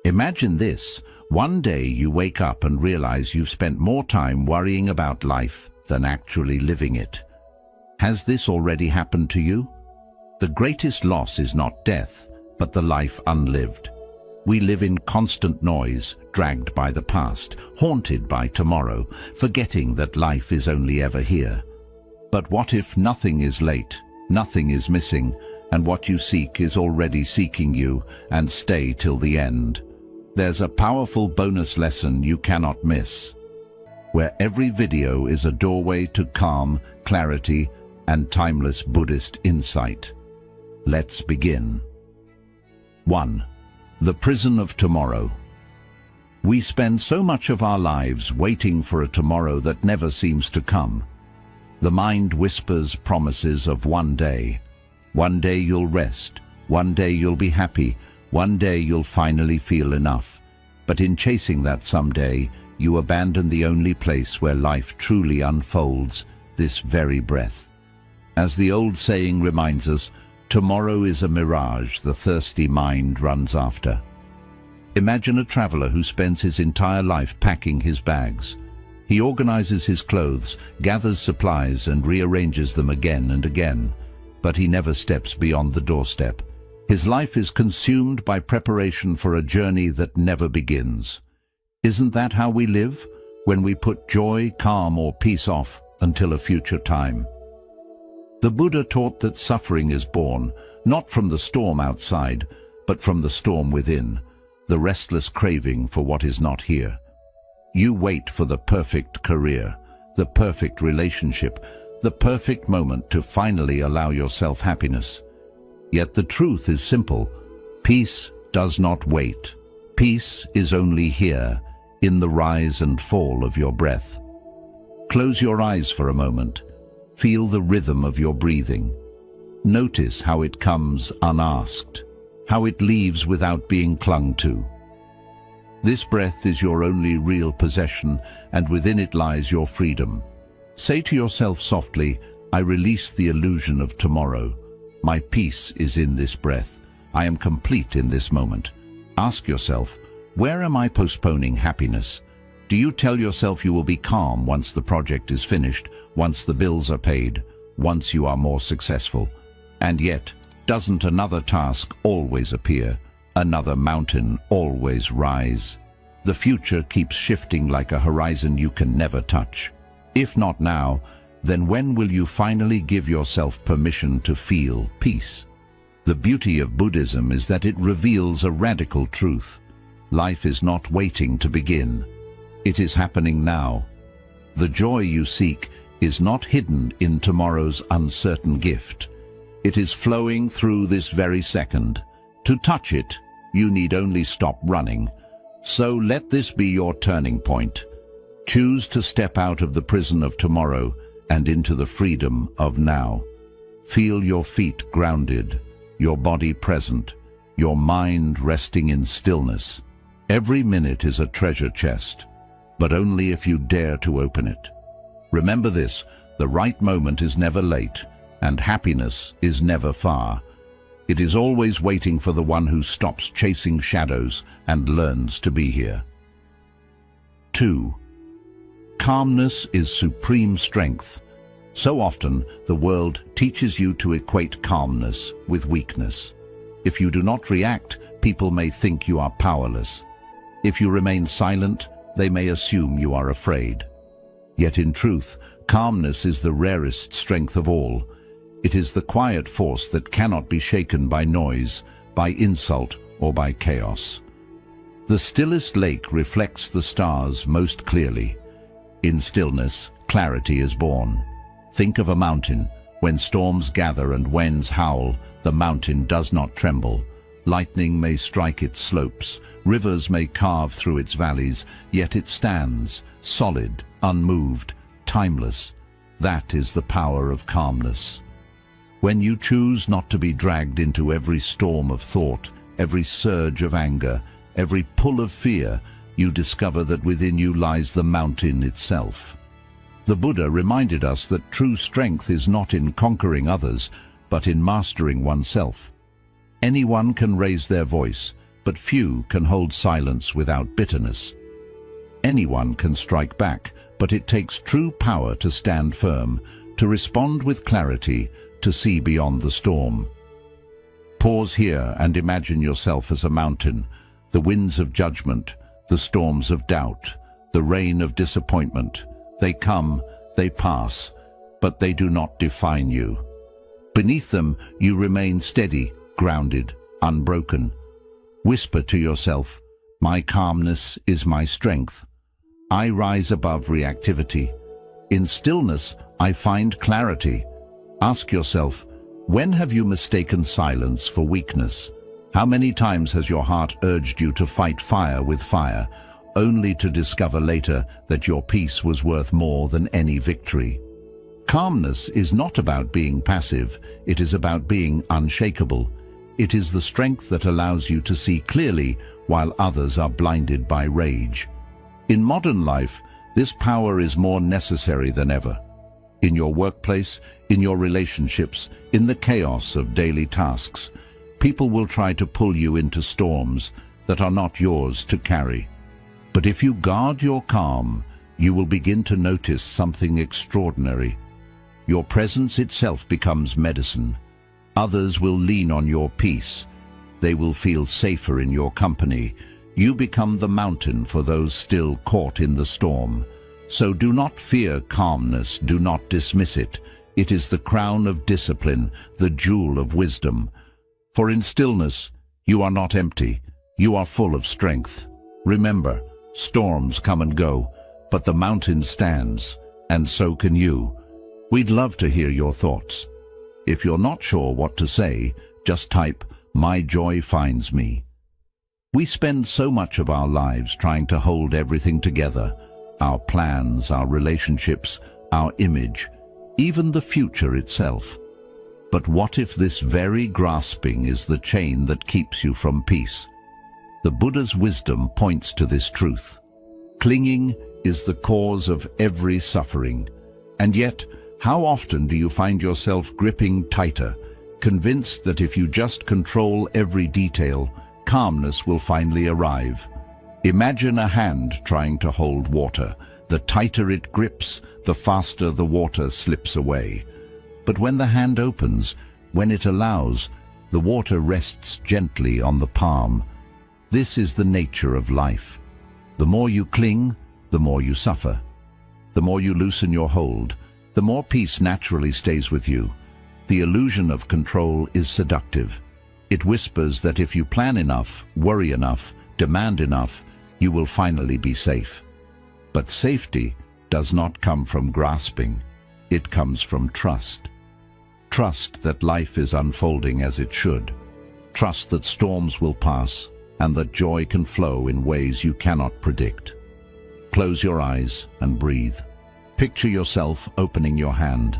Imagine this. One day you wake up and realize you've spent more time worrying about life than actually living it. Has this already happened to you? The greatest loss is not death, but the life unlived. We live in constant noise, dragged by the past, haunted by tomorrow, forgetting that life is only ever here. But what if nothing is late, nothing is missing, and what you seek is already seeking you, and stay till the end? There's a powerful bonus lesson you cannot miss, where every video is a doorway to calm, clarity, and timeless Buddhist insight. Let's begin. 1. The prison of tomorrow. We spend so much of our lives waiting for a tomorrow that never seems to come. The mind whispers promises of one day. One day you'll rest. One day you'll be happy. One day you'll finally feel enough. But in chasing that someday, you abandon the only place where life truly unfolds, this very breath. As the old saying reminds us, tomorrow is a mirage the thirsty mind runs after. Imagine a traveler who spends his entire life packing his bags. He organizes his clothes, gathers supplies, and rearranges them again and again. But he never steps beyond the doorstep. His life is consumed by preparation for a journey that never begins. Isn't that how we live, when we put joy, calm, or peace off until a future time? The Buddha taught that suffering is born, not from the storm outside, but from the storm within, the restless craving for what is not here. You wait for the perfect career, the perfect relationship, the perfect moment to finally allow yourself happiness. Yet the truth is simple. Peace does not wait. Peace is only here, in the rise and fall of your breath. Close your eyes for a moment. Feel the rhythm of your breathing. Notice how it comes unasked, how it leaves without being clung to. This breath is your only real possession, and within it lies your freedom. Say to yourself softly, I release the illusion of tomorrow. My peace is in this breath. I am complete in this moment. Ask yourself, where am I postponing happiness? Do you tell yourself you will be calm once the project is finished, once the bills are paid, once you are more successful? And yet, doesn't another task always appear? Another mountain always rise? The future keeps shifting like a horizon you can never touch. If not now, then when will you finally give yourself permission to feel peace? The beauty of Buddhism is that it reveals a radical truth. Life is not waiting to begin. It is happening now. The joy you seek is not hidden in tomorrow's uncertain gift. It is flowing through this very second. To touch it, you need only stop running. So let this be your turning point. Choose to step out of the prison of tomorrow and into the freedom of now. Feel your feet grounded, your body present, your mind resting in stillness. Every minute is a treasure chest, but only if you dare to open it. Remember this, the right moment is never late, and happiness is never far. It is always waiting for the one who stops chasing shadows and learns to be here. 2. Calmness is supreme strength. So often, the world teaches you to equate calmness with weakness. If you do not react, people may think you are powerless. If you remain silent, they may assume you are afraid. Yet in truth, calmness is the rarest strength of all. It is the quiet force that cannot be shaken by noise, by insult, or by chaos. The stillest lake reflects the stars most clearly. In stillness, clarity is born. Think of a mountain. When storms gather and winds howl, the mountain does not tremble. Lightning may strike its slopes, rivers may carve through its valleys, yet it stands, solid, unmoved, timeless. That is the power of calmness. When you choose not to be dragged into every storm of thought, every surge of anger, every pull of fear, you discover that within you lies the mountain itself. The Buddha reminded us that true strength is not in conquering others, but in mastering oneself. Anyone can raise their voice, but few can hold silence without bitterness. Anyone can strike back, but it takes true power to stand firm, to respond with clarity, to see beyond the storm. Pause here and imagine yourself as a mountain, the winds of judgment, the storms of doubt, the rain of disappointment. They come, they pass, but they do not define you. Beneath them, you remain steady, grounded, unbroken. Whisper to yourself, "My calmness is my strength. I rise above reactivity. In stillness, I find clarity." Ask yourself, when have you mistaken silence for weakness? How many times has your heart urged you to fight fire with fire, only to discover later that your peace was worth more than any victory? Calmness is not about being passive, it is about being unshakable. It is the strength that allows you to see clearly while others are blinded by rage. In modern life, this power is more necessary than ever. In your workplace, in your relationships, in the chaos of daily tasks, people will try to pull you into storms that are not yours to carry. But if you guard your calm, you will begin to notice something extraordinary. Your presence itself becomes medicine. Others will lean on your peace. They will feel safer in your company. You become the mountain for those still caught in the storm. So do not fear calmness, do not dismiss it. It is the crown of discipline, the jewel of wisdom. For in stillness, you are not empty, you are full of strength. Remember, storms come and go, but the mountain stands, and so can you. We'd love to hear your thoughts. If you're not sure what to say, just type, "My joy finds me." We spend so much of our lives trying to hold everything together, our plans, our relationships, our image, even the future itself. But what if this very grasping is the chain that keeps you from peace? The Buddha's wisdom points to this truth. Clinging is the cause of every suffering. And yet, how often do you find yourself gripping tighter, convinced that if you just control every detail, calmness will finally arrive? Imagine a hand trying to hold water. The tighter it grips, the faster the water slips away. But when the hand opens, when it allows, the water rests gently on the palm. This is the nature of life. The more you cling, the more you suffer. The more you loosen your hold, the more peace naturally stays with you. The illusion of control is seductive. It whispers that if you plan enough, worry enough, demand enough, you will finally be safe. But safety does not come from grasping. It comes from trust. Trust that life is unfolding as it should. Trust that storms will pass and that joy can flow in ways you cannot predict. Close your eyes and breathe. Picture yourself opening your hand.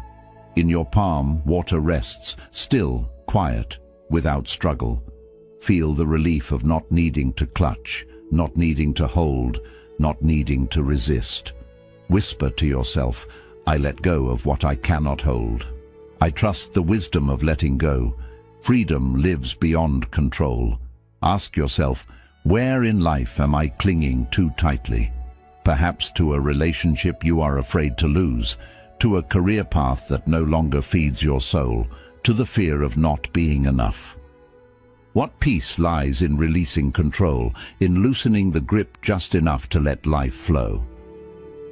In your palm, water rests, still, quiet, without struggle. Feel the relief of not needing to clutch, not needing to hold, not needing to resist. Whisper to yourself, "I let go of what I cannot hold. I trust the wisdom of letting go. Freedom lives beyond control." Ask yourself, where in life am I clinging too tightly? Perhaps to a relationship you are afraid to lose, to a career path that no longer feeds your soul, to the fear of not being enough. What peace lies in releasing control, in loosening the grip just enough to let life flow?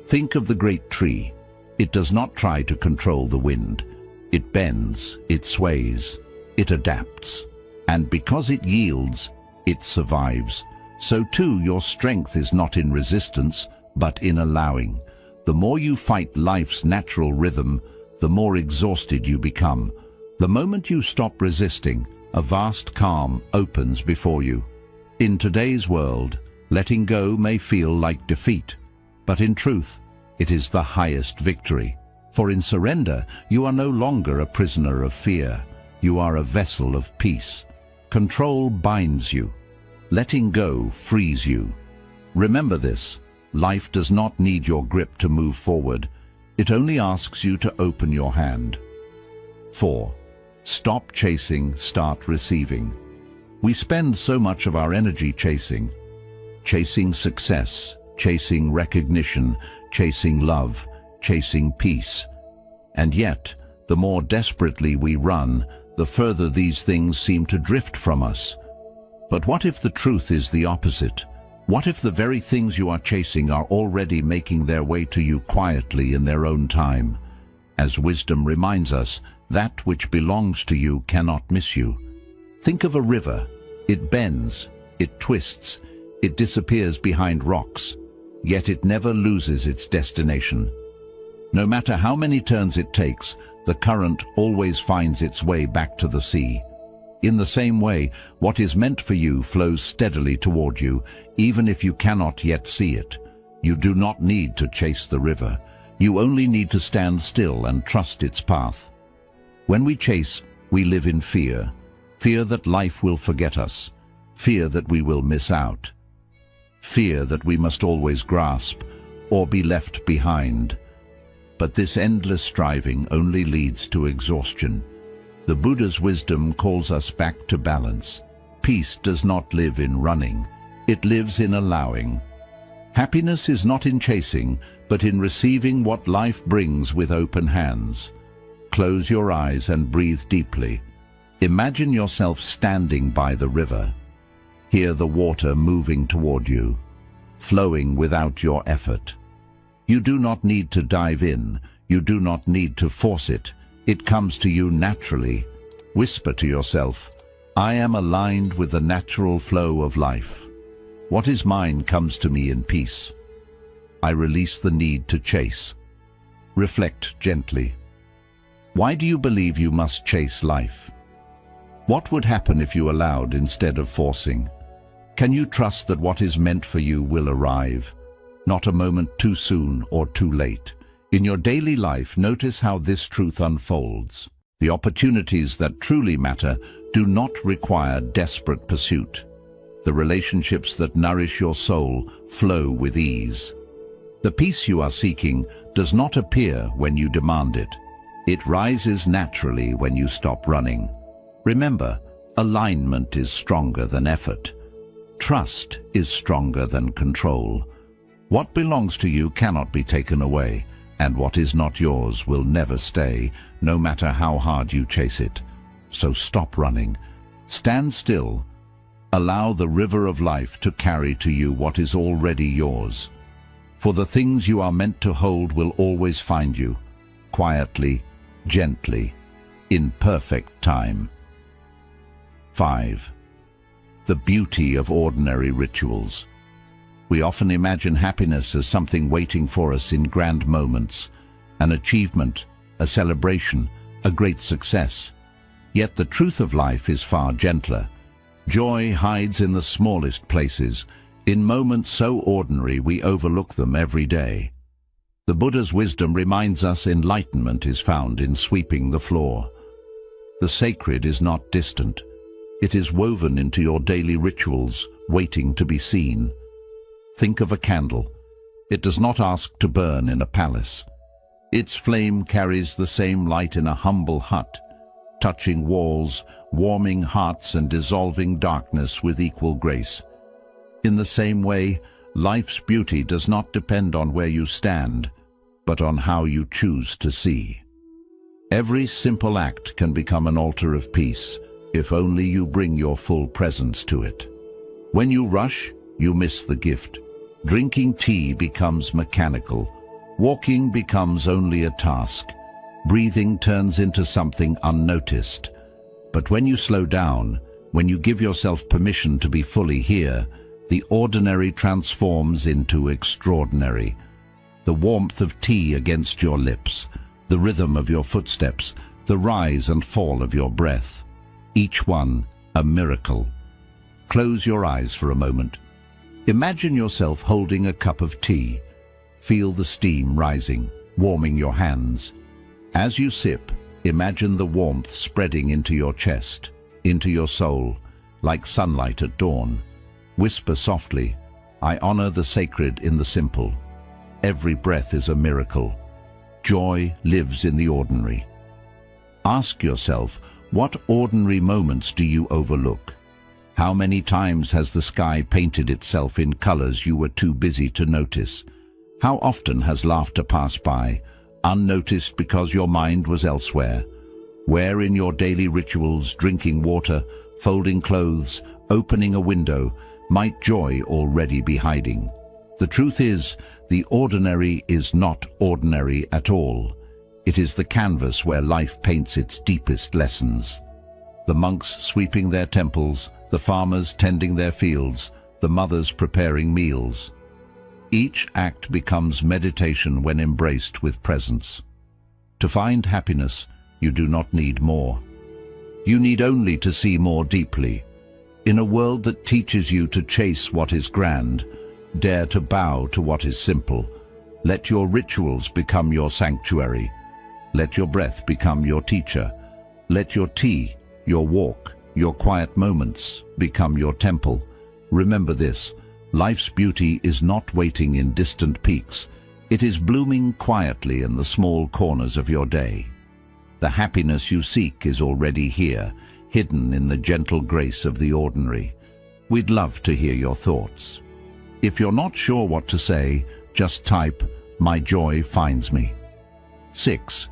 Think of the great tree. It does not try to control the wind. It bends, it sways, it adapts. And because it yields, it survives. So too, your strength is not in resistance, but in allowing. The more you fight life's natural rhythm, the more exhausted you become. The moment you stop resisting, a vast calm opens before you. In today's world, letting go may feel like defeat, but in truth, it is the highest victory. For in surrender, you are no longer a prisoner of fear. You are a vessel of peace. Control binds you. Letting go frees you. Remember this, life does not need your grip to move forward. It only asks you to open your hand. 4. Stop chasing, start receiving. We spend so much of our energy chasing success, chasing recognition, chasing love, chasing peace. And yet, the more desperately we run, the further these things seem to drift from us. But what if the truth is the opposite? What if the very things you are chasing are already making their way to you quietly in their own time? As wisdom reminds us, that which belongs to you cannot miss you. Think of a river. It bends, it twists, it disappears behind rocks, yet it never loses its destination. No matter how many turns it takes, the current always finds its way back to the sea. In the same way, what is meant for you flows steadily toward you, even if you cannot yet see it. You do not need to chase the river. You only need to stand still and trust its path. When we chase, we live in fear. Fear that life will forget us. Fear that we will miss out. Fear that we must always grasp or be left behind. But this endless striving only leads to exhaustion. The Buddha's wisdom calls us back to balance. Peace does not live in running. It lives in allowing. Happiness is not in chasing, but in receiving what life brings with open hands. Close your eyes and breathe deeply. Imagine yourself standing by the river. Hear the water moving toward you, flowing without your effort. You do not need to dive in. You do not need to force it. It comes to you naturally. Whisper to yourself, I am aligned with the natural flow of life. What is mine comes to me in peace. I release the need to chase. Reflect gently. Why do you believe you must chase life? What would happen if you allowed instead of forcing? Can you trust that what is meant for you will arrive? Not a moment too soon or too late. In your daily life, notice how this truth unfolds. The opportunities that truly matter do not require desperate pursuit. The relationships that nourish your soul flow with ease. The peace you are seeking does not appear when you demand it. It rises naturally when you stop running. Remember, alignment is stronger than effort. Trust is stronger than control. What belongs to you cannot be taken away, and what is not yours will never stay, no matter how hard you chase it. So stop running. Stand still. Allow the river of life to carry to you what is already yours. For the things you are meant to hold will always find you, quietly, gently, in perfect time. 5. The beauty of ordinary rituals. We often imagine happiness as something waiting for us in grand moments, an achievement, a celebration, a great success. Yet the truth of life is far gentler. Joy hides in the smallest places, in moments so ordinary we overlook them every day. The Buddha's wisdom reminds us enlightenment is found in sweeping the floor. The sacred is not distant. It is woven into your daily rituals, waiting to be seen. Think of a candle. It does not ask to burn in a palace. Its flame carries the same light in a humble hut, touching walls, warming hearts and dissolving darkness with equal grace. In the same way, life's beauty does not depend on where you stand, but on how you choose to see. Every simple act can become an altar of peace, if only you bring your full presence to it. When you rush, you miss the gift. Drinking tea becomes mechanical. Walking becomes only a task. Breathing turns into something unnoticed. But when you slow down, when you give yourself permission to be fully here, the ordinary transforms into extraordinary. The warmth of tea against your lips, the rhythm of your footsteps, the rise and fall of your breath. Each one a miracle. Close your eyes for a moment. Imagine yourself holding a cup of tea. Feel the steam rising, warming your hands. As you sip, imagine the warmth spreading into your chest, into your soul, like sunlight at dawn. Whisper softly, I honor the sacred in the simple. Every breath is a miracle. Joy lives in the ordinary. Ask yourself, what ordinary moments do you overlook? How many times has the sky painted itself in colors you were too busy to notice? How often has laughter passed by, unnoticed because your mind was elsewhere? Where in your daily rituals, drinking water, folding clothes, opening a window, might joy already be hiding? The truth is, the ordinary is not ordinary at all. It is the canvas where life paints its deepest lessons. The monks sweeping their temples, the farmers tending their fields, the mothers preparing meals. Each act becomes meditation when embraced with presence. To find happiness, you do not need more. You need only to see more deeply. In a world that teaches you to chase what is grand, dare to bow to what is simple. Let your rituals become your sanctuary. Let your breath become your teacher. Let your tea, your walk, your quiet moments become your temple. Remember this, life's beauty is not waiting in distant peaks. It is blooming quietly in the small corners of your day. The happiness you seek is already here, hidden in the gentle grace of the ordinary. We'd love to hear your thoughts. If you're not sure what to say, just type, "My joy finds me." 6.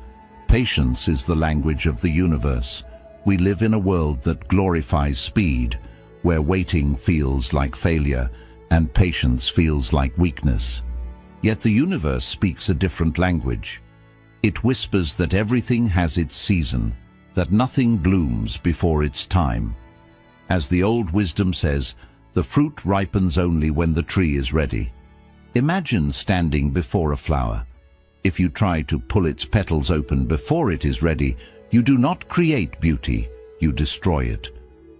Patience is the language of the universe. We live in a world that glorifies speed, where waiting feels like failure and patience feels like weakness. Yet the universe speaks a different language. It whispers that everything has its season, that nothing blooms before its time. As the old wisdom says, the fruit ripens only when the tree is ready. Imagine standing before a flower. If you try to pull its petals open before it is ready, you do not create beauty, you destroy it.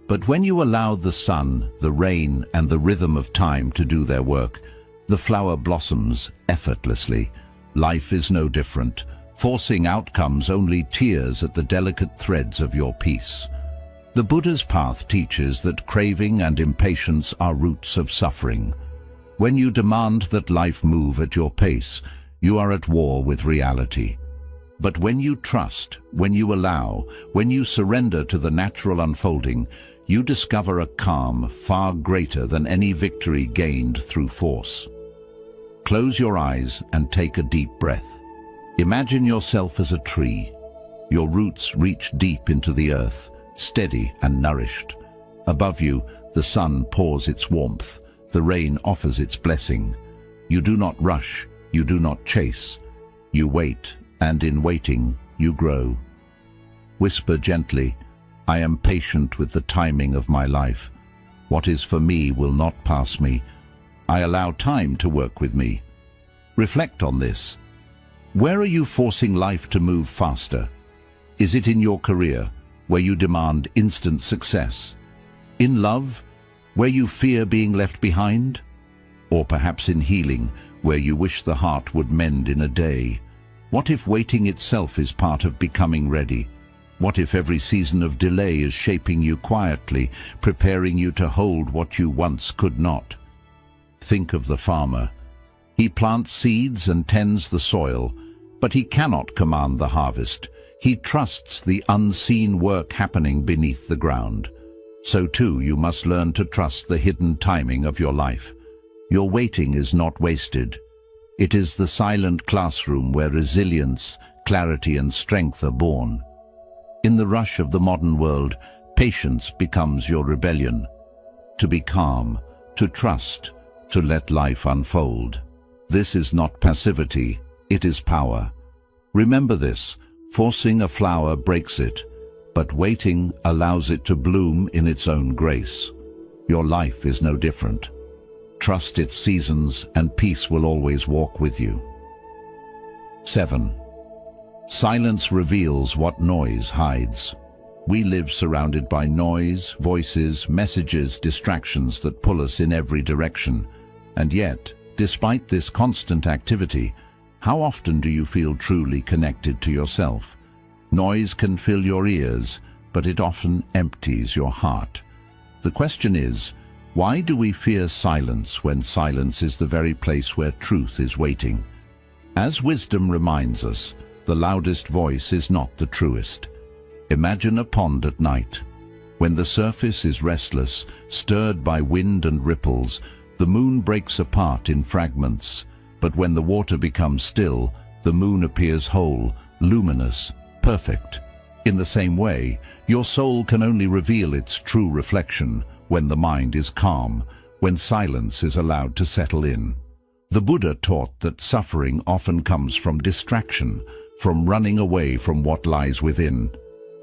But when you allow the sun, the rain, and the rhythm of time to do their work, the flower blossoms effortlessly. Life is no different. Forcing outcomes only tears at the delicate threads of your peace. The Buddha's path teaches that craving and impatience are roots of suffering. When you demand that life move at your pace, you are at war with reality. But when you trust, when you allow, when you surrender to the natural unfolding, you discover a calm far greater than any victory gained through force. Close your eyes and take a deep breath. Imagine yourself as a tree. Your roots reach deep into the earth, steady and nourished. Above you, the sun pours its warmth, the rain offers its blessing. You do not rush, you do not chase. You wait, and in waiting, you grow. Whisper gently, "I am patient with the timing of my life. What is for me will not pass me. I allow time to work with me." Reflect on this. Where are you forcing life to move faster? Is it in your career, where you demand instant success? In love, where you fear being left behind? Or perhaps in healing, where you wish the heart would mend in a day? What if waiting itself is part of becoming ready? What if every season of delay is shaping you quietly, preparing you to hold what you once could not? Think of the farmer. He plants seeds and tends the soil, but he cannot command the harvest. He trusts the unseen work happening beneath the ground. So too, you must learn to trust the hidden timing of your life. Your waiting is not wasted. It is the silent classroom where resilience, clarity, and strength are born. In the rush of the modern world, patience becomes your rebellion. To be calm, to trust, to let life unfold. This is not passivity, it is power. Remember this, forcing a flower breaks it, but waiting allows it to bloom in its own grace. Your life is no different. Trust its seasons and peace will always walk with you. 7. Silence reveals what noise hides. We live surrounded by noise, voices, messages, distractions that pull us in every direction. And yet, despite this constant activity, how often do you feel truly connected to yourself? Noise can fill your ears, but it often empties your heart. The question is, why do we fear silence when silence is the very place where truth is waiting? As wisdom reminds us, the loudest voice is not the truest. Imagine a pond at night. When the surface is restless, stirred by wind and ripples, the moon breaks apart in fragments. But when the water becomes still, the moon appears whole, luminous, perfect. In the same way, your soul can only reveal its true reflection when the mind is calm, when silence is allowed to settle in. The Buddha taught that suffering often comes from distraction, from running away from what lies within.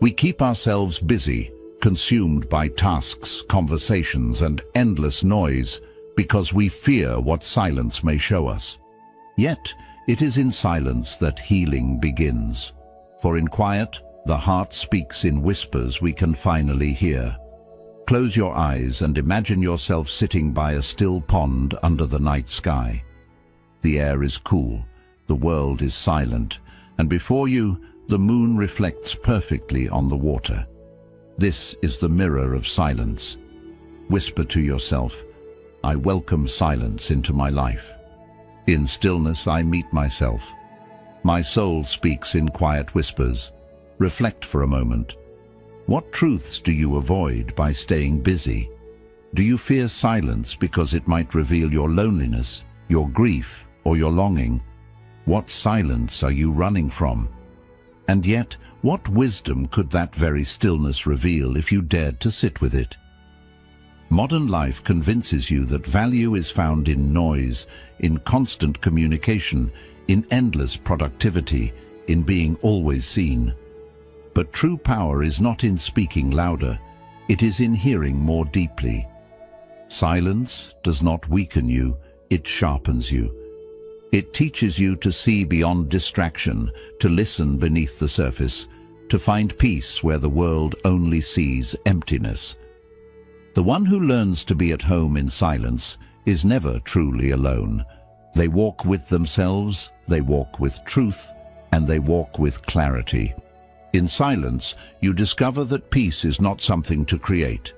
We keep ourselves busy, consumed by tasks, conversations, and endless noise, because we fear what silence may show us. Yet, it is in silence that healing begins. For in quiet, the heart speaks in whispers we can finally hear. Close your eyes and imagine yourself sitting by a still pond under the night sky. The air is cool, the world is silent, and before you, the moon reflects perfectly on the water. This is the mirror of silence. Whisper to yourself, I welcome silence into my life. In stillness I meet myself. My soul speaks in quiet whispers. Reflect for a moment. What truths do you avoid by staying busy? Do you fear silence because it might reveal your loneliness, your grief, or your longing? What silence are you running from? And yet, what wisdom could that very stillness reveal if you dared to sit with it? Modern life convinces you that value is found in noise, in constant communication, in endless productivity, in being always seen. But true power is not in speaking louder, it is in hearing more deeply. Silence does not weaken you, it sharpens you. It teaches you to see beyond distraction, to listen beneath the surface, to find peace where the world only sees emptiness. The one who learns to be at home in silence is never truly alone. They walk with themselves, they walk with truth, and they walk with clarity. In silence, you discover that peace is not something to create.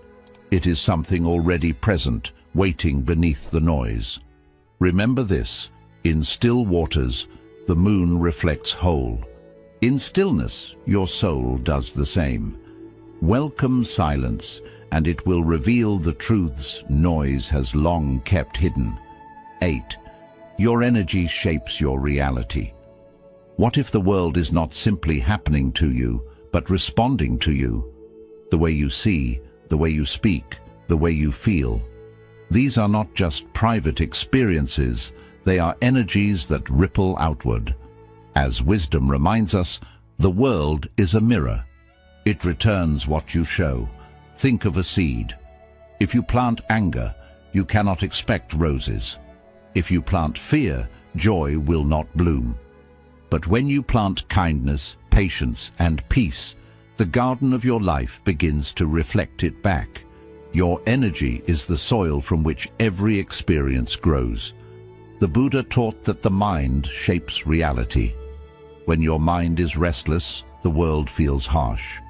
It is something already present, waiting beneath the noise. Remember this. In still waters, the moon reflects whole. In stillness, your soul does the same. Welcome silence, and it will reveal the truths noise has long kept hidden. 8. Your energy shapes your reality. What if the world is not simply happening to you, but responding to you? The way you see, the way you speak, the way you feel. These are not just private experiences, they are energies that ripple outward. As wisdom reminds us, the world is a mirror. It returns what you show. Think of a seed. If you plant anger, you cannot expect roses. If you plant fear, joy will not bloom. But when you plant kindness, patience, and peace, the garden of your life begins to reflect it back. Your energy is the soil from which every experience grows. The Buddha taught that the mind shapes reality. When your mind is restless, the world feels harsh.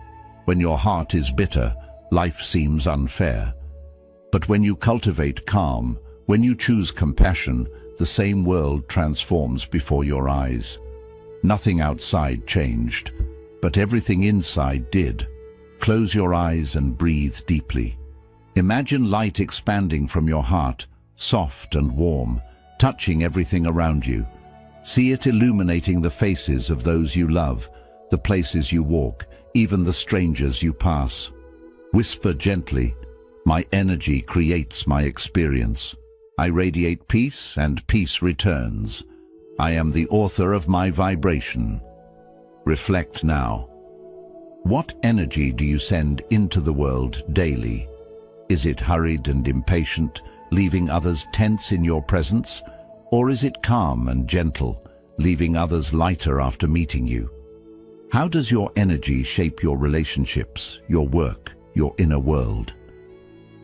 When your heart is bitter, life seems unfair. But when you cultivate calm, when you choose compassion, the same world transforms before your eyes. Nothing outside changed, but everything inside did. Close your eyes and breathe deeply. Imagine light expanding from your heart, soft and warm, touching everything around you. See it illuminating the faces of those you love, the places you walk, even the strangers you pass. Whisper gently, my energy creates my experience. I radiate peace and peace returns. I am the author of my vibration. Reflect now. What energy do you send into the world daily? Is it hurried and impatient, leaving others tense in your presence? Or is it calm and gentle, leaving others lighter after meeting you? How does your energy shape your relationships, your work, your inner world?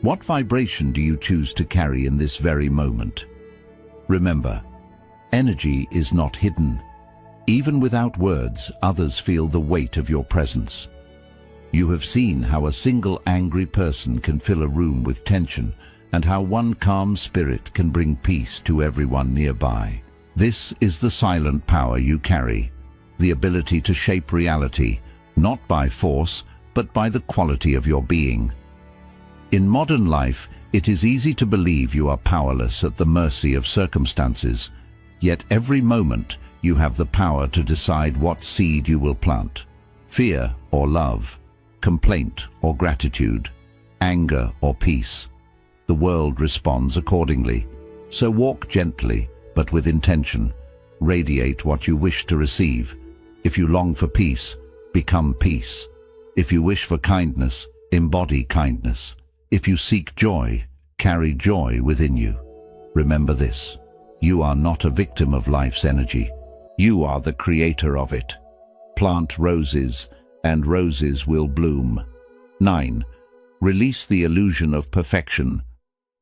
What vibration do you choose to carry in this very moment? Remember, energy is not hidden. Even without words, others feel the weight of your presence. You have seen how a single angry person can fill a room with tension, and how one calm spirit can bring peace to everyone nearby. This is the silent power you carry, the ability to shape reality, not by force, but but by the quality of your being. In modern life, it is easy to believe you are powerless at the mercy of circumstances, yet every moment you have the power to decide what seed you will plant. Fear or love, complaint or gratitude, anger or peace. The world responds accordingly. So walk gently, but with intention. Radiate what you wish to receive. If you long for peace, become peace. If you wish for kindness, embody kindness. If you seek joy, carry joy within you. Remember this: you are not a victim of life's energy. You are the creator of it. Plant roses, and roses will bloom. 9. Release the illusion of perfection.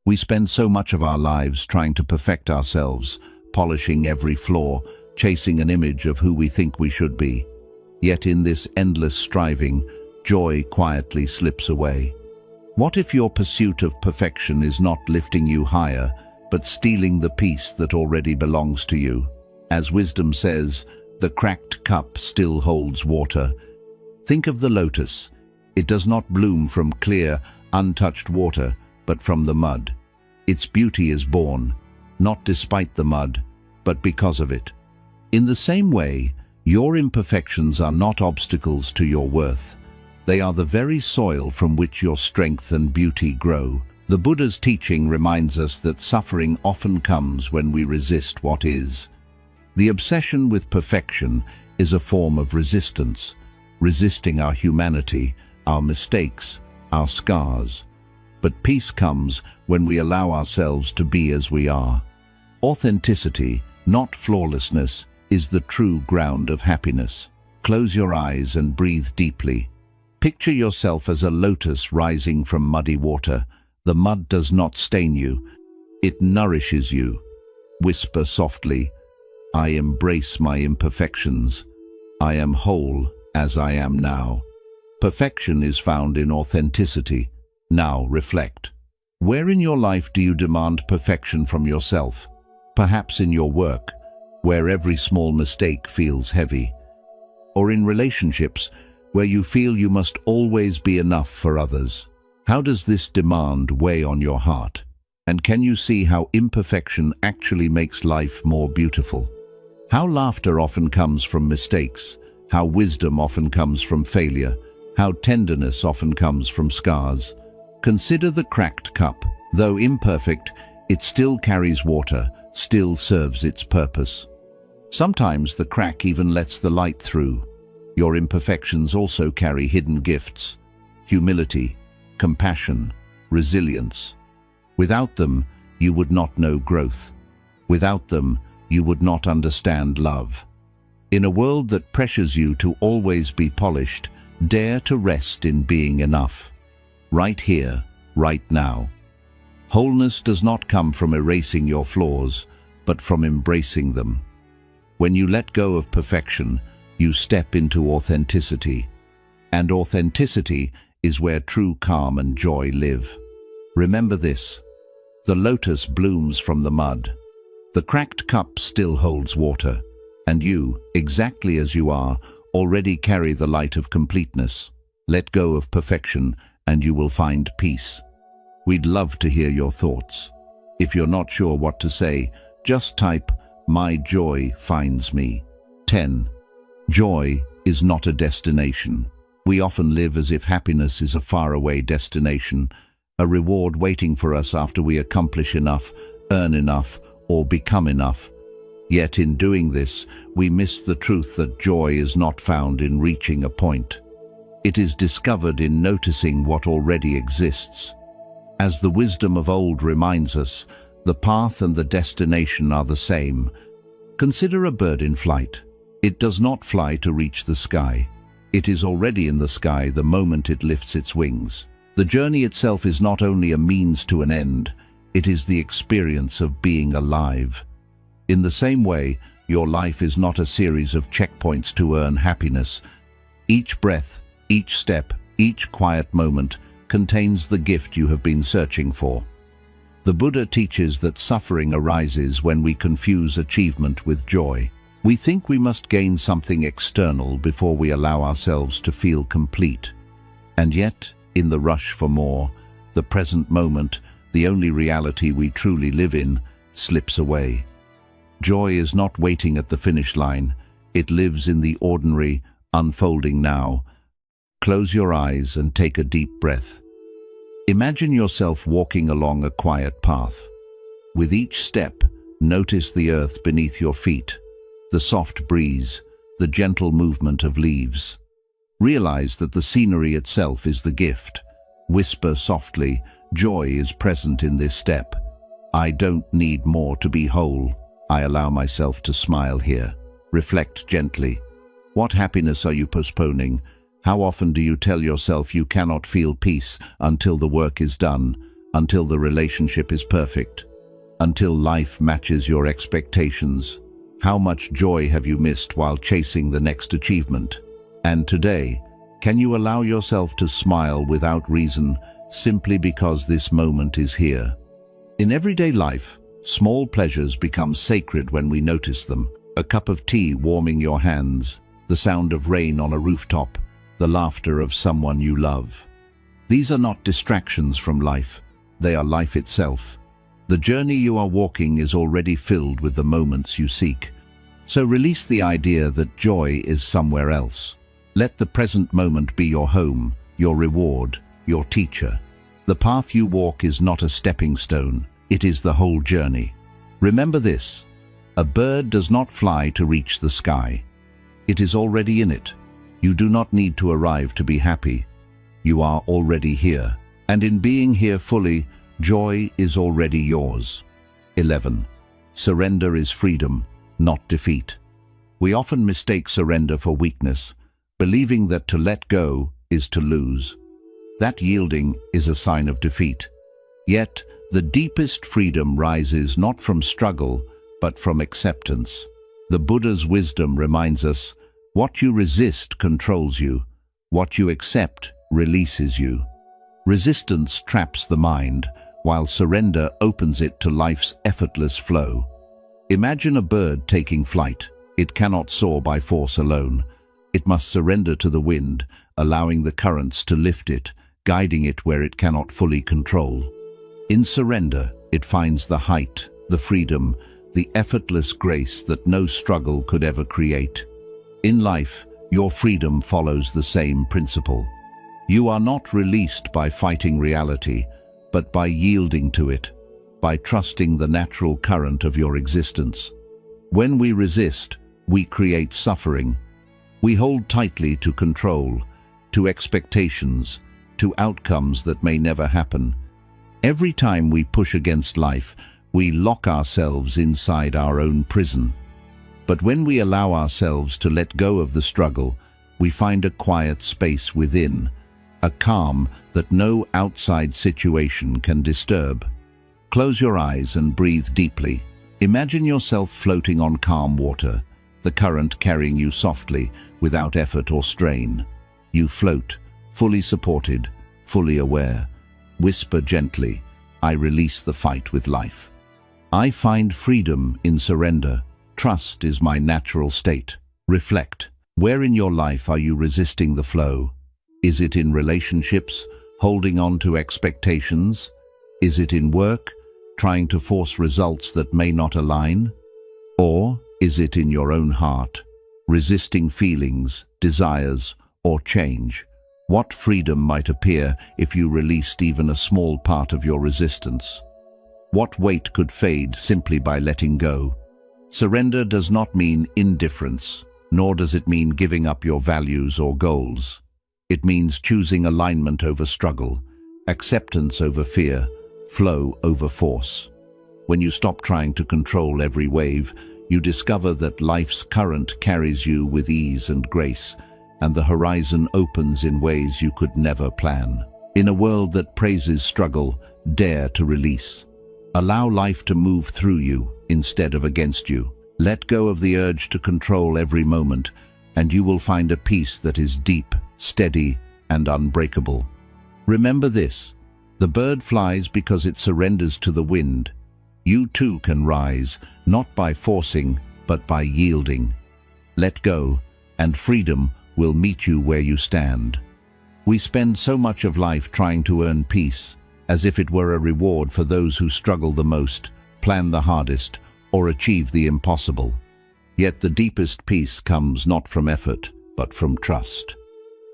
We spend so much of our lives trying to perfect ourselves, polishing every flaw, chasing an image of who we think we should be. Yet in this endless striving, joy quietly slips away. What if your pursuit of perfection is not lifting you higher, but stealing the peace that already belongs to you? As wisdom says, the cracked cup still holds water. Think of the lotus. It does not bloom from clear, untouched water, but from the mud. Its beauty is born, not despite the mud, but because of it. In the same way, your imperfections are not obstacles to your worth. They are the very soil from which your strength and beauty grow. The Buddha's teaching reminds us that suffering often comes when we resist what is. The obsession with perfection is a form of resistance, resisting our humanity, our mistakes, our scars. But peace comes when we allow ourselves to be as we are. Authenticity, not flawlessness, is the true ground of happiness. Close your eyes and breathe deeply. Picture yourself as a lotus rising from muddy water. The mud does not stain you, it nourishes you. Whisper softly, "I embrace my imperfections. I am whole as I am now." Perfection is found in authenticity. Now reflect. Where in your life do you demand perfection from yourself? Perhaps in your work, where every small mistake feels heavy. Or in relationships, where you feel you must always be enough for others. How does this demand weigh on your heart? And can you see how imperfection actually makes life more beautiful? How laughter often comes from mistakes, how wisdom often comes from failure, how tenderness often comes from scars. Consider the cracked cup. Though imperfect, it still carries water, still serves its purpose. Sometimes the crack even lets the light through. Your imperfections also carry hidden gifts: humility, compassion, resilience. Without them, you would not know growth. Without them, you would not understand love. In a world that pressures you to always be polished, dare to rest in being enough. Right here, right now. Wholeness does not come from erasing your flaws, but from embracing them. When you let go of perfection, you step into authenticity. And authenticity is where true calm and joy live. Remember this: the lotus blooms from the mud. The cracked cup still holds water, and you, exactly as you are, already carry the light of completeness. Let go of perfection, and you will find peace. We'd love to hear your thoughts. If you're not sure what to say, just type, "My joy finds me." 10. Joy is not a destination. We often live as if happiness is a faraway destination, a reward waiting for us after we accomplish enough, earn enough, or become enough. Yet in doing this, we miss the truth that joy is not found in reaching a point. It is discovered in noticing what already exists. As the wisdom of old reminds us, the path and the destination are the same. Consider a bird in flight. It does not fly to reach the sky. It is already in the sky the moment it lifts its wings. The journey itself is not only a means to an end, it is the experience of being alive. In the same way, your life is not a series of checkpoints to earn happiness. Each breath, each step, each quiet moment contains the gift you have been searching for. The Buddha teaches that suffering arises when we confuse achievement with joy. We think we must gain something external before we allow ourselves to feel complete. And yet, in the rush for more, the present moment, the only reality we truly live in, slips away. Joy is not waiting at the finish line. It lives in the ordinary, unfolding now. Close your eyes and take a deep breath. Imagine yourself walking along a quiet path. With each step, notice the earth beneath your feet, the soft breeze, the gentle movement of leaves. Realize that the scenery itself is the gift. Whisper softly, joy is present in this step. I don't need more to be whole. I allow myself to smile here. Reflect gently. What happiness are you postponing? How often do you tell yourself you cannot feel peace until the work is done, until the relationship is perfect, until life matches your expectations? How much joy have you missed while chasing the next achievement? And today, can you allow yourself to smile without reason, simply because this moment is here? In everyday life, small pleasures become sacred when we notice them. A cup of tea warming your hands, the sound of rain on a rooftop, the laughter of someone you love. These are not distractions from life. They are life itself. The journey you are walking is already filled with the moments you seek. So release the idea that joy is somewhere else. Let the present moment be your home, your reward, your teacher. The path you walk is not a stepping stone. It is the whole journey. Remember this: a bird does not fly to reach the sky. It is already in it. You do not need to arrive to be happy. You are already here. And in being here fully, joy is already yours. 11. Surrender is freedom, not defeat. We often mistake surrender for weakness, believing that to let go is to lose. That yielding is a sign of defeat. Yet, the deepest freedom rises not from struggle, but from acceptance. The Buddha's wisdom reminds us, what you resist controls you. What you accept releases you. Resistance traps the mind, while surrender opens it to life's effortless flow. Imagine a bird taking flight. It cannot soar by force alone. It must surrender to the wind, allowing the currents to lift it, guiding it where it cannot fully control. In surrender, it finds the height, the freedom, the effortless grace that no struggle could ever create. In life, your freedom follows the same principle. You are not released by fighting reality, but by yielding to it, by trusting the natural current of your existence. When we resist, we create suffering. We hold tightly to control, to expectations, to outcomes that may never happen. Every time we push against life, we lock ourselves inside our own prison. But when we allow ourselves to let go of the struggle, we find a quiet space within, a calm that no outside situation can disturb. Close your eyes and breathe deeply. Imagine yourself floating on calm water, the current carrying you softly, without effort or strain. You float, fully supported, fully aware. Whisper gently, I release the fight with life. I find freedom in surrender. Trust is my natural state. Reflect. Where in your life are you resisting the flow? Is it in relationships, holding on to expectations? Is it in work, trying to force results that may not align? Or is it in your own heart, resisting feelings, desires, or change? What freedom might appear if you released even a small part of your resistance? What weight could fade simply by letting go? Surrender does not mean indifference, nor does it mean giving up your values or goals. It means choosing alignment over struggle, acceptance over fear, flow over force. When you stop trying to control every wave, you discover that life's current carries you with ease and grace, and the horizon opens in ways you could never plan. In a world that praises struggle, dare to release. Allow life to move through you instead of against you. Let go of the urge to control every moment, and you will find a peace that is deep, steady, and unbreakable. Remember this: the bird flies because it surrenders to the wind. You too can rise, not by forcing, but by yielding. Let go, and freedom will meet you where you stand. We spend so much of life trying to earn peace, as if it were a reward for those who struggle the most, plan the hardest, or achieve the impossible. Yet the deepest peace comes not from effort, but from trust.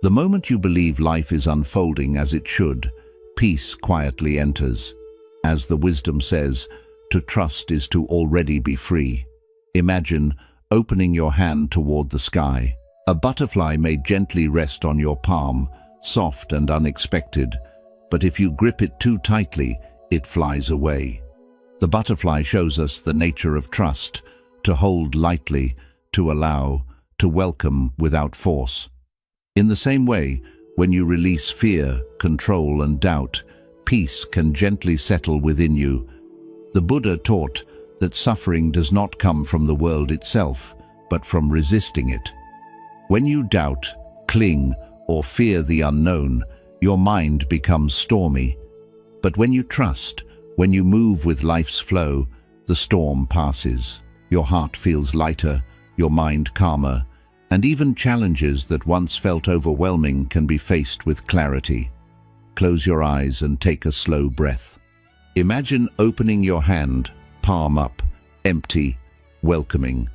The moment you believe life is unfolding as it should, peace quietly enters. As the wisdom says, to trust is to already be free. Imagine opening your hand toward the sky. A butterfly may gently rest on your palm, soft and unexpected, but if you grip it too tightly, it flies away. The butterfly shows us the nature of trust, to hold lightly, to allow, to welcome without force. In the same way, when you release fear, control, and doubt, peace can gently settle within you. The Buddha taught that suffering does not come from the world itself, but from resisting it. When you doubt, cling, or fear the unknown, your mind becomes stormy. But when you trust, when you move with life's flow, the storm passes. Your heart feels lighter, your mind calmer, and even challenges that once felt overwhelming can be faced with clarity. Close your eyes and take a slow breath. Imagine opening your hand, palm up, empty, welcoming.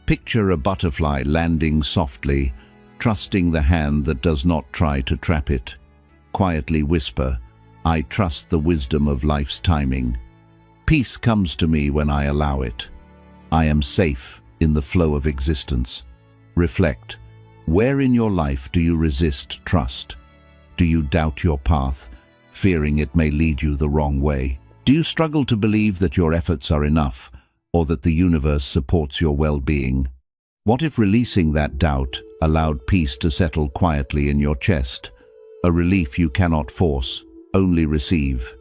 Picture a butterfly landing softly, trusting the hand that does not try to trap it. Quietly whisper, "I trust the wisdom of life's timing. Peace comes to me when I allow it. I am safe in the flow of existence." Reflect. Where in your life do you resist trust? Do you doubt your path, fearing it may lead you the wrong way? Do you struggle to believe that your efforts are enough, or that the universe supports your well-being? What if releasing that doubt allowed peace to settle quietly in your chest, a relief you cannot force, only receive?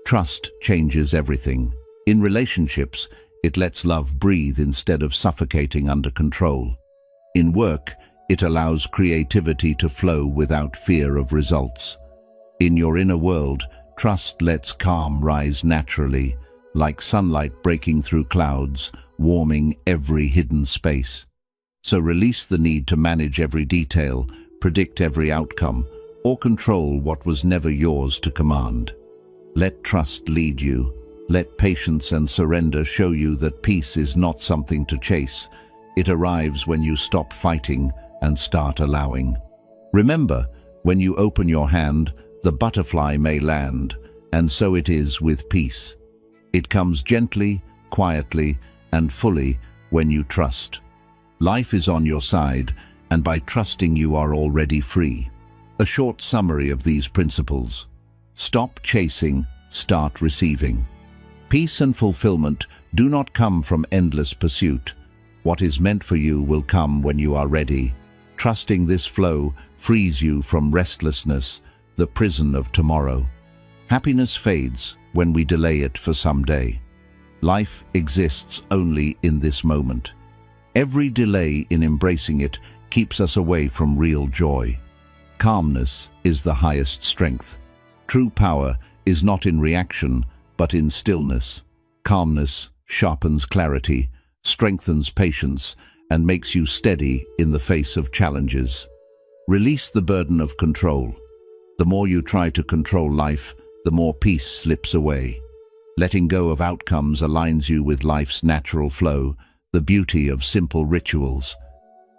Trust changes everything. In relationships, it lets love breathe instead of suffocating under control. In work, it allows creativity to flow without fear of results. In your inner world, trust lets calm rise naturally, like sunlight breaking through clouds, warming every hidden space. So release the need to manage every detail, predict every outcome, or control what was never yours to command. Let trust lead you. Let patience and surrender show you that peace is not something to chase. It arrives when you stop fighting and start allowing. Remember, when you open your hand, the butterfly may land, and so it is with peace. It comes gently, quietly, and fully when you trust. Life is on your side, and by trusting you are already free. A short summary of these principles. Stop chasing, start receiving. Peace and fulfillment do not come from endless pursuit. What is meant for you will come when you are ready. Trusting this flow frees you from restlessness, the prison of tomorrow. Happiness fades when we delay it for some day. Life exists only in this moment. Every delay in embracing it keeps us away from real joy. Calmness is the highest strength. True power is not in reaction, but in stillness. Calmness sharpens clarity, strengthens patience, and makes you steady in the face of challenges. Release the burden of control. The more you try to control life, the more peace slips away. Letting go of outcomes aligns you with life's natural flow, the beauty of simple rituals.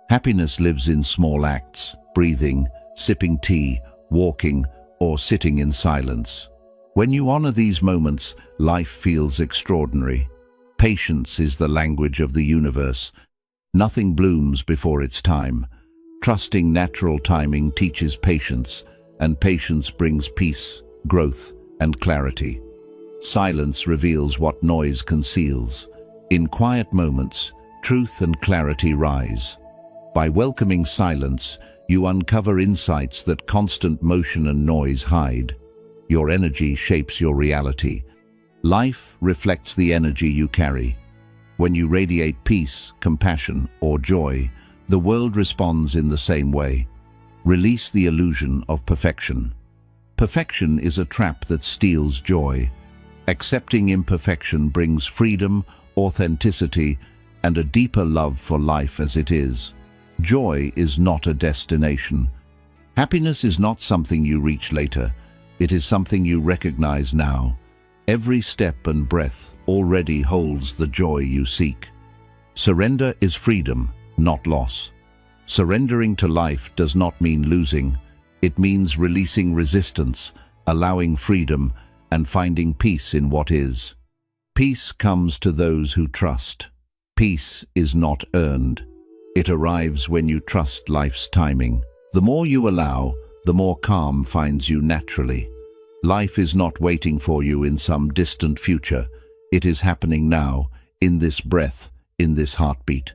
Happiness lives in small acts, breathing, sipping tea, walking, or sitting in silence. When you honor these moments, life feels extraordinary. Patience is the language of the universe. Nothing blooms before its time. Trusting natural timing teaches patience, and patience brings peace, growth, and clarity. Silence reveals what noise conceals. In quiet moments, truth and clarity rise. By welcoming silence, you uncover insights that constant motion and noise hide. Your energy shapes your reality. Life reflects the energy you carry. When you radiate peace, compassion, or joy, the world responds in the same way. Release the illusion of perfection. Perfection is a trap that steals joy. Accepting imperfection brings freedom, authenticity, and a deeper love for life as it is. Joy is not a destination. Happiness is not something you reach later. It is something you recognize now. Every step and breath already holds the joy you seek. Surrender is freedom, not loss. Surrendering to life does not mean losing. It means releasing resistance, allowing freedom, and finding peace in what is. Peace comes to those who trust. Peace is not earned. It arrives when you trust life's timing. The more you allow, the more calm finds you naturally. Life is not waiting for you in some distant future. It is happening now, in this breath, in this heartbeat.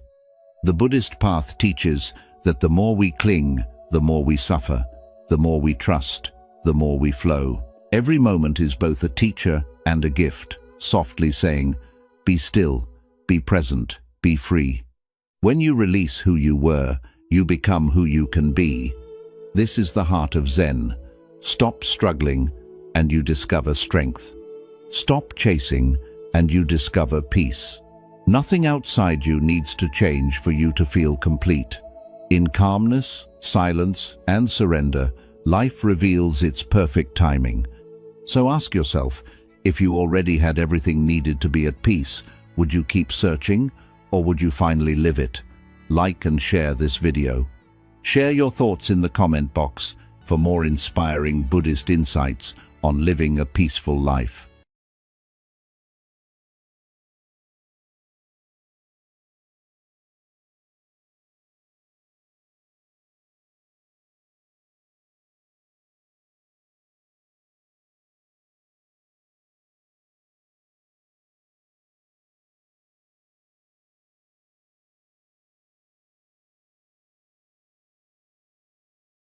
The Buddhist path teaches that the more we cling, the more we suffer. The more we trust, the more we flow. Every moment is both a teacher and a gift, softly saying, "Be still, be present, be free." When you release who you were, you become who you can be. This is the heart of Zen. Stop struggling, and you discover strength. Stop chasing, and you discover peace. Nothing outside you needs to change for you to feel complete. In calmness, silence, and surrender, life reveals its perfect timing. So ask yourself, if you already had everything needed to be at peace, would you keep searching, or would you finally live it? Like and share this video. Share your thoughts in the comment box for more inspiring Buddhist insights on living a peaceful life.